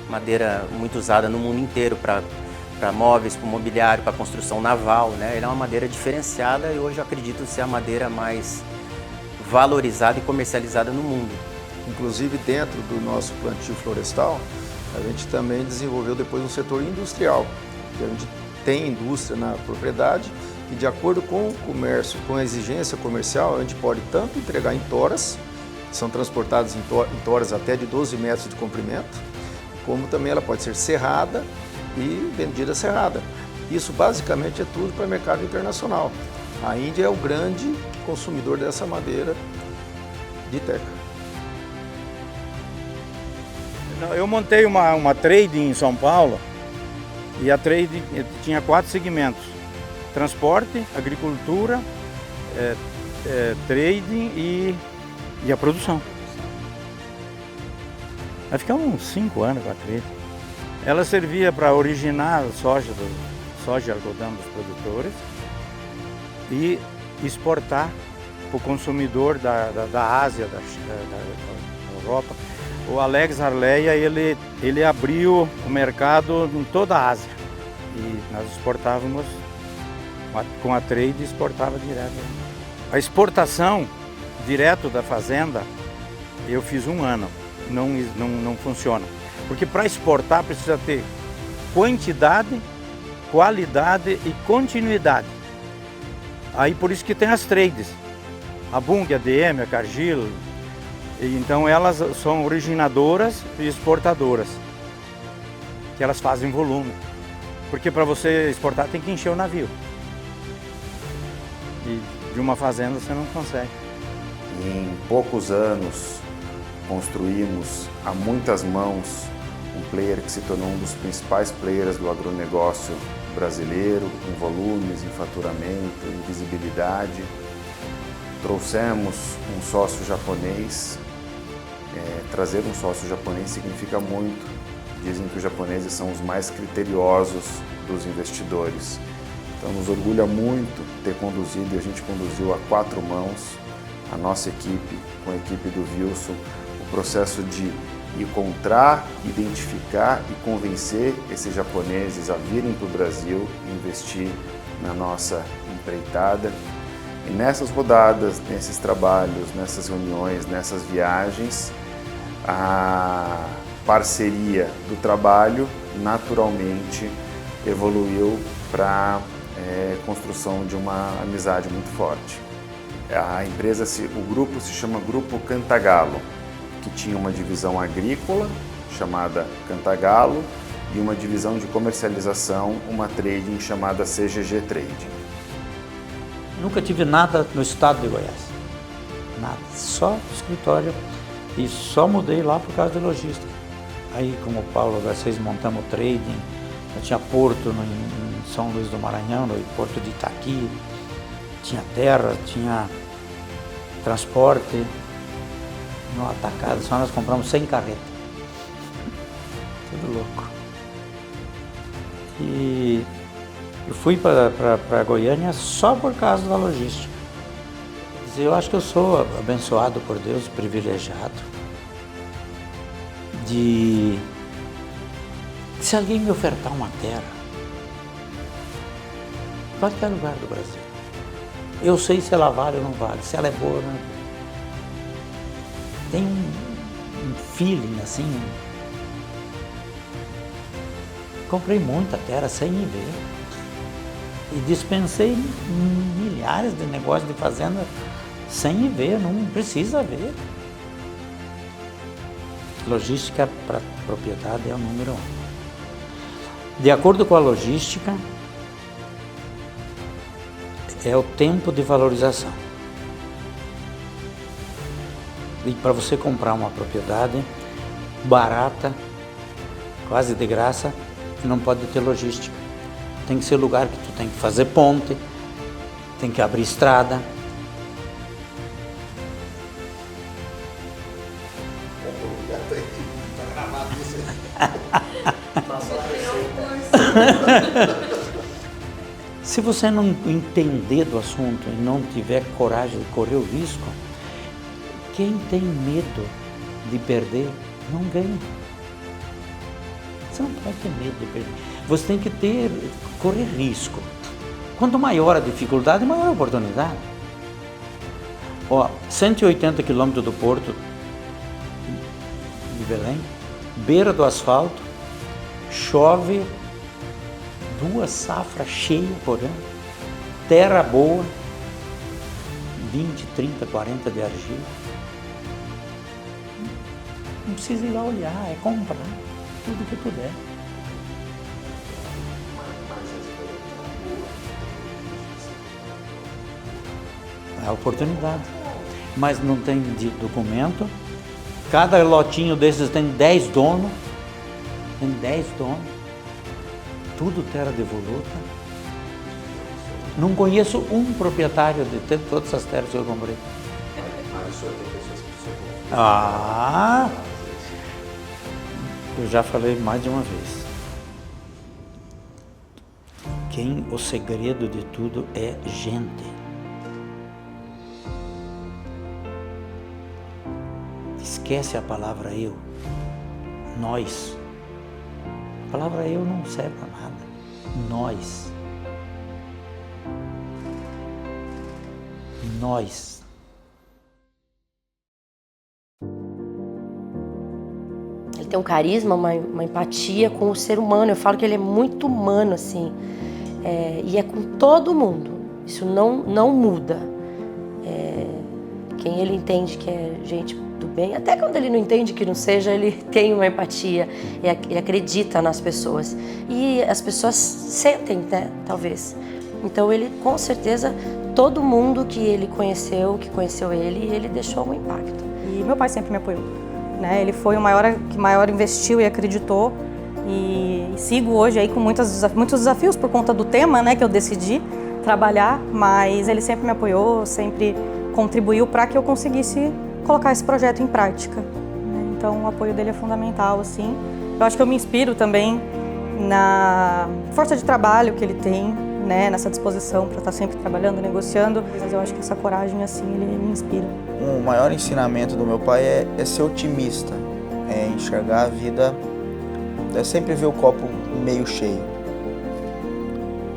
madeira muito usada no mundo inteiro para móveis, para mobiliário, para construção naval, né? Ele é uma madeira diferenciada e hoje eu acredito ser a madeira mais valorizada e comercializada no mundo. Inclusive dentro do nosso plantio florestal, a gente também desenvolveu depois um setor industrial, que a gente tem indústria na propriedade e de acordo com o comércio, com a exigência comercial, a gente pode tanto entregar em toras, que são transportadas em toras até de 12 metros de comprimento, como também ela pode ser serrada e vendida serrada. Isso basicamente é tudo para o mercado internacional. A Índia é o grande consumidor dessa madeira de teca. Eu montei uma trade em São Paulo e a trade tinha 4 segmentos: transporte, agricultura, trading e a produção. Nós ficamos uns 5 anos com a trade. Ela servia para originar soja e algodão dos produtores e exportar para o consumidor da Ásia, da Europa. O Alex Arleia, ele abriu o mercado em toda a Ásia e nós exportávamos com a trade, exportava direto. A exportação direto da fazenda eu fiz 1 ano, não funciona, porque para exportar precisa ter quantidade, qualidade e continuidade. Aí por isso que tem as trades, a Bunge, a DM, a Cargill. Então elas são originadoras e exportadoras, que elas fazem volume, porque para você exportar tem que encher o navio. E de uma fazenda você não consegue. Em poucos anos, construímos a muitas mãos um player que se tornou um dos principais players do agronegócio brasileiro, em volumes, em faturamento, em visibilidade. Trouxemos um sócio japonês. Trazer um sócio japonês significa muito. Dizem que os japoneses são os mais criteriosos dos investidores. Então nos orgulha muito ter conduzido, e a gente conduziu a 4 mãos, a nossa equipe, com a equipe do Wilson, o processo de encontrar, identificar e convencer esses japoneses a virem para o Brasil e investir na nossa empreitada. E nessas rodadas, nesses trabalhos, nessas reuniões, nessas viagens, a parceria do trabalho naturalmente evoluiu para a construção de uma amizade muito forte. A empresa, o grupo se chama Grupo Cantagalo, que tinha uma divisão agrícola chamada Cantagalo e uma divisão de comercialização, uma trading chamada CGG Trading. Nunca tive nada no estado de Goiás, nada, só escritório, e só mudei lá por causa de logística. Aí, como o Paulo, vocês montamos o trading, eu tinha porto em São Luís do Maranhão, no porto de Itaqui, tinha terra, tinha transporte, no atacado, só nós compramos 100 carretas, tudo louco. E eu fui para Goiânia só por causa da logística. Eu acho que eu sou abençoado por Deus, privilegiado, de se alguém me ofertar uma terra, qualquer lugar do Brasil, eu sei se ela vale ou não vale, se ela é boa ou não é boa. Tem um feeling assim. Comprei muita terra sem ir ver. E dispensei milhares de negócios de fazenda sem ir ver, não precisa ver. Logística para propriedade é o número 1. De acordo com a logística, é o tempo de valorização. E para você comprar uma propriedade barata, quase de graça, não pode ter logística. Tem que ser lugar que tu tem que fazer ponte, tem que abrir estrada. Se você não entender do assunto e não tiver coragem de correr o risco, quem tem medo de perder, não ganha. Você não pode ter medo de perder. Você tem que correr risco. Quanto maior a dificuldade, maior a oportunidade. 180 quilômetros do porto de Belém, beira do asfalto, chove 2 safras cheias por ano, terra boa, 20, 30, 40 de argila. Não precisa ir lá olhar, é comprar tudo que puder. É a oportunidade. Mas não tem documento. Cada lotinho desses tem 10 donos. Tem 10 donos. Tudo terra devoluta. Não conheço um proprietário de todas essas terras que eu comprei. Eu já falei mais de uma vez. O segredo de tudo é gente. Esquece a palavra eu. Nós. A palavra eu não serve para nada. Nós. Nós. Ele tem um carisma, uma empatia com o ser humano. Eu falo que ele é muito humano, assim. E é com todo mundo. Isso não muda. Quem ele entende que é gente do bem, até quando ele não entende que não seja, ele tem uma empatia, ele acredita nas pessoas. E as pessoas sentem, né, talvez. Então ele com certeza todo mundo que ele conheceu, que conheceu ele, ele deixou um impacto. E meu pai sempre me apoiou, né? Ele foi o que maior investiu e acreditou. E sigo hoje aí com muitos desafios por conta do tema, né, que eu decidi trabalhar, mas ele sempre me apoiou, sempre contribuiu para que eu conseguisse colocar esse projeto em prática. Então o apoio dele é fundamental, assim. Eu acho que eu me inspiro também na força de trabalho que ele tem, né, nessa disposição para estar sempre trabalhando, negociando. Mas eu acho que essa coragem, assim, ele me inspira. O maior ensinamento do meu pai é ser otimista, é enxergar a vida, é sempre ver o copo meio cheio.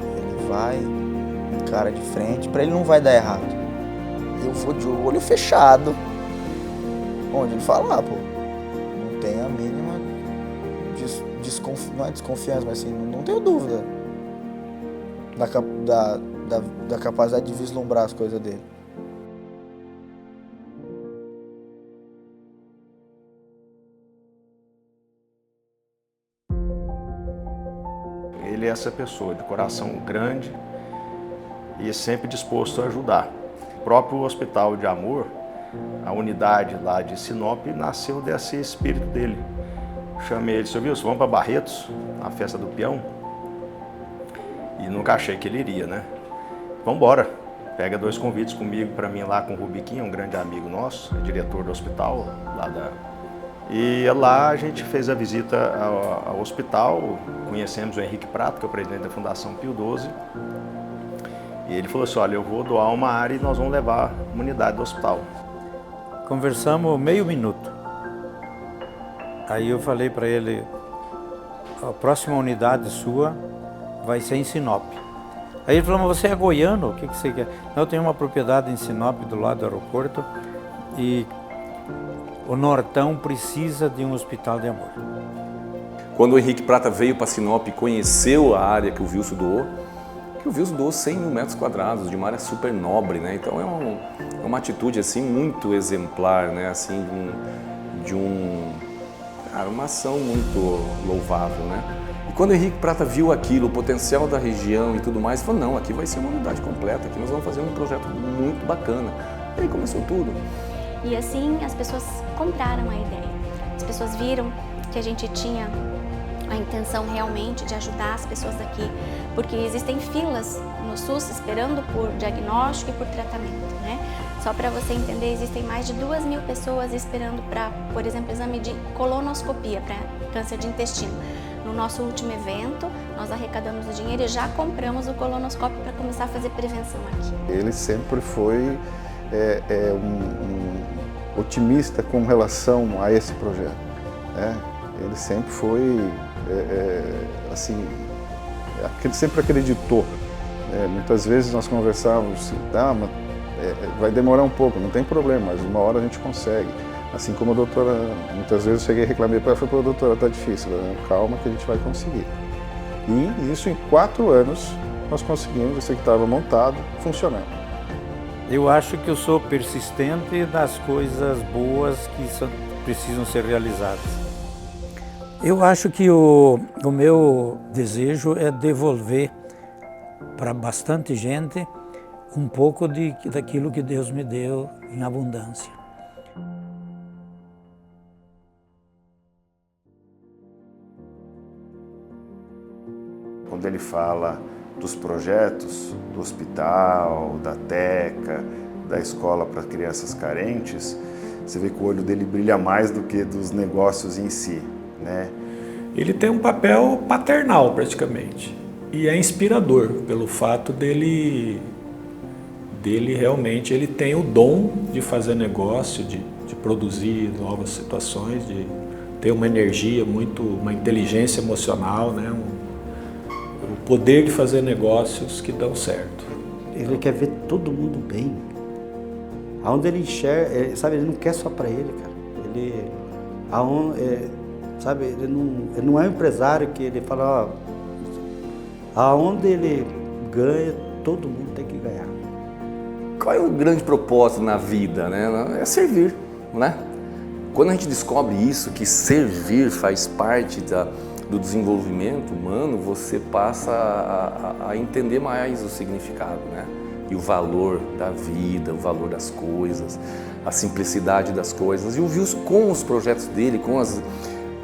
Ele vai, encara de frente, para ele não vai dar errado. Eu vou de olho fechado, onde ele fala, pô, não tem a mínima não é desconfiança, mas assim, não tenho dúvida da capacidade de vislumbrar as coisas dele. Ele é essa pessoa de coração grande e sempre disposto a ajudar. O próprio Hospital de Amor, a unidade lá de Sinop, nasceu desse espírito dele. Chamei ele, seu Wilson, vamos para Barretos, a festa do peão. E nunca achei que ele iria, né? Vamos embora. Pega 2 convites comigo para mim lá com o Rubiquinho, um grande amigo nosso, diretor do hospital lá da... E lá a gente fez a visita ao hospital, conhecemos o Henrique Prato, que é o presidente da Fundação Pio XII. E ele falou assim, olha, eu vou doar uma área e nós vamos levar uma unidade do hospital. Conversamos meio minuto. Aí eu falei para ele, a próxima unidade sua vai ser em Sinop. Aí ele falou, mas você é goiano, o que você quer? Eu tenho uma propriedade em Sinop, do lado do aeroporto, e o Nortão precisa de um hospital de amor. Quando o Henrique Prata veio para Sinop e conheceu a área que o Wilson doou, 100 mil metros quadrados de uma área super nobre, né? Então é uma atitude assim muito exemplar, né? Assim, uma ação muito louvável, né? E quando o Henrique Prata viu aquilo, o potencial da região e tudo mais, falou, não, aqui vai ser uma unidade completa, aqui nós vamos fazer um projeto muito bacana. E aí começou tudo. E assim as pessoas compraram a ideia. As pessoas viram que a gente tinha a intenção realmente de ajudar as pessoas daqui, porque existem filas no SUS esperando por diagnóstico e por tratamento, né? Só para você entender, existem mais de 2.000 pessoas esperando para, por exemplo, exame de colonoscopia para câncer de intestino. No nosso último evento, nós arrecadamos o dinheiro e já compramos o colonoscópio para começar a fazer prevenção aqui. Ele sempre foi um otimista com relação a esse projeto, né? Ele sempre foi, assim, ele sempre acreditou. Muitas vezes nós conversávamos, vai demorar um pouco, não tem problema, mas uma hora a gente consegue. Assim como a doutora, muitas vezes eu cheguei e reclamei para ela, falei, doutora, tá difícil, né? Calma que a gente vai conseguir. E isso em 4 anos nós conseguimos, isso que estava montado, funcionando. Eu acho que eu sou persistente nas coisas boas que precisam ser realizadas. Eu acho que o meu desejo é devolver para bastante gente um pouco daquilo que Deus me deu em abundância. Quando ele fala dos projetos do hospital, da TECA, da escola para crianças carentes, você vê que o olho dele brilha mais do que dos negócios em si, né? Ele tem um papel paternal praticamente e é inspirador pelo fato dele realmente ele tem o dom de fazer negócio, de produzir novas situações, de ter uma energia uma inteligência emocional, né? O poder de fazer negócios que dão certo. Ele quer ver todo mundo bem. Aonde ele enxerga, sabe, ele não quer só para ele, cara. Sabe, ele não é um empresário que ele fala, ó, aonde ele ganha, todo mundo tem que ganhar. Qual é o grande propósito na vida, né? É servir, né? Quando a gente descobre isso, que servir faz parte do desenvolvimento humano, você passa a entender mais o significado, né? e o valor da vida, o valor das coisas, a simplicidade das coisas. E o Wilson, com os projetos dele, com as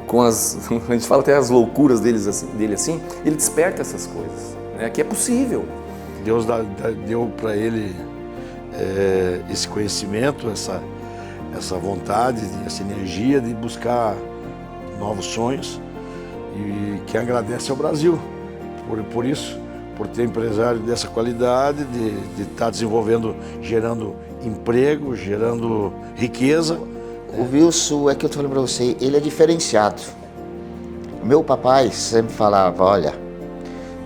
a gente fala até as loucuras dele assim, ele desperta essas coisas, né? Que é possível. Deus deu para ele esse conhecimento, essa vontade, essa energia de buscar novos sonhos, e que agradece ao Brasil por isso, por ter empresário dessa qualidade, de estar desenvolvendo, gerando emprego, gerando riqueza. O Wilson, é que eu estou falando para você, ele é diferenciado. Meu papai sempre falava, olha,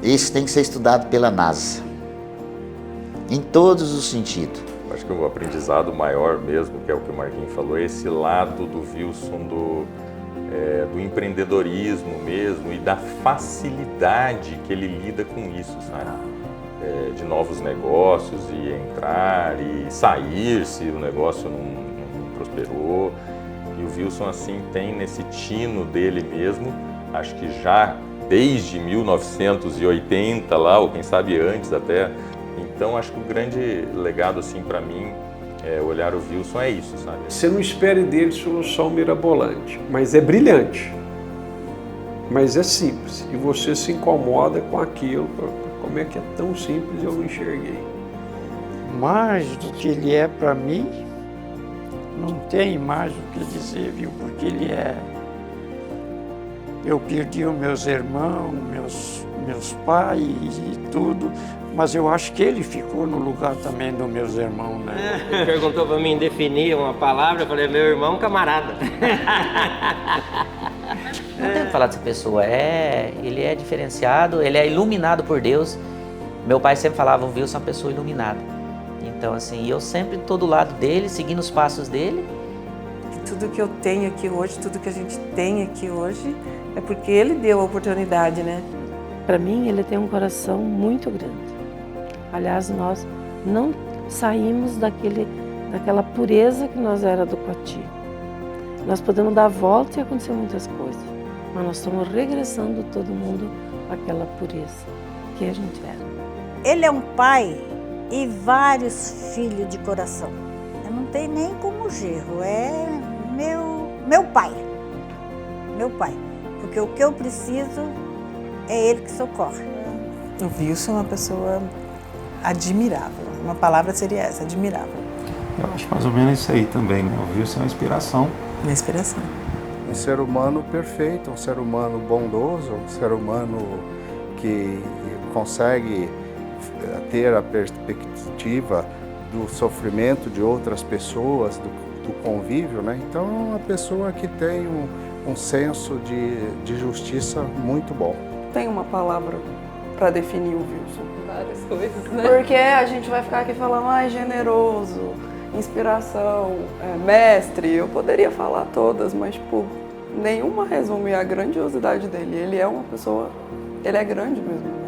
esse tem que ser estudado pela NASA, em todos os sentidos. Acho que o aprendizado maior mesmo, que é o que o Marquinhos falou, é esse lado do Wilson, do empreendedorismo mesmo e da facilidade que ele lida com isso, sabe? De novos negócios e entrar e sair se o negócio não prosperou. E o Wilson, assim, tem nesse tino dele mesmo, acho que já desde 1980 lá, ou quem sabe antes até. Então, acho que o grande legado, assim, para mim, olhar o Wilson é isso, sabe? Você não espere dele solução mirabolante, mas é brilhante, mas é simples, e você se incomoda com aquilo, como é que é tão simples, eu não enxerguei. Mais do que ele é para mim, não tem mais o que dizer, viu? Porque ele é... Eu perdi os meus irmãos, meus pais e tudo, mas eu acho que ele ficou no lugar também dos meus irmãos, né? Ele perguntou para mim definir uma palavra, eu falei, meu irmão, camarada. Não tenho o que falar dessa pessoa, ele é diferenciado, ele é iluminado por Deus. Meu pai sempre falava, o Wilson é uma pessoa iluminada. Então, assim, eu sempre estou do lado dele, seguindo os passos dele. Tudo que eu tenho aqui hoje, tudo que a gente tem aqui hoje, é porque ele deu a oportunidade, né? Para mim, ele tem um coração muito grande. Aliás, nós não saímos daquela pureza que nós era do Coati. Nós podemos dar a volta e acontecer muitas coisas, mas nós estamos regressando todo mundo àquela pureza que a gente era. Ele é um pai e vários filhos de coração. Eu não tenho nem como gerro, é meu pai. Meu pai. Porque o que eu preciso é ele que socorre. O Wilson é uma pessoa admirável. Uma palavra seria essa, admirável. Eu acho mais ou menos isso aí também, né? O Wilson é uma inspiração. Uma inspiração. Um ser humano perfeito, um ser humano bondoso, um ser humano que consegue ter a perspectiva do sofrimento de outras pessoas, do convívio, né? Então é uma pessoa que tem um senso de justiça muito bom. Tem uma palavra para definir o Wilson? Várias coisas, né? Porque a gente vai ficar aqui falando, generoso, inspiração, mestre. Eu poderia falar todas, mas, tipo, nenhuma resume a grandiosidade dele. Ele é uma pessoa, ele é grande mesmo.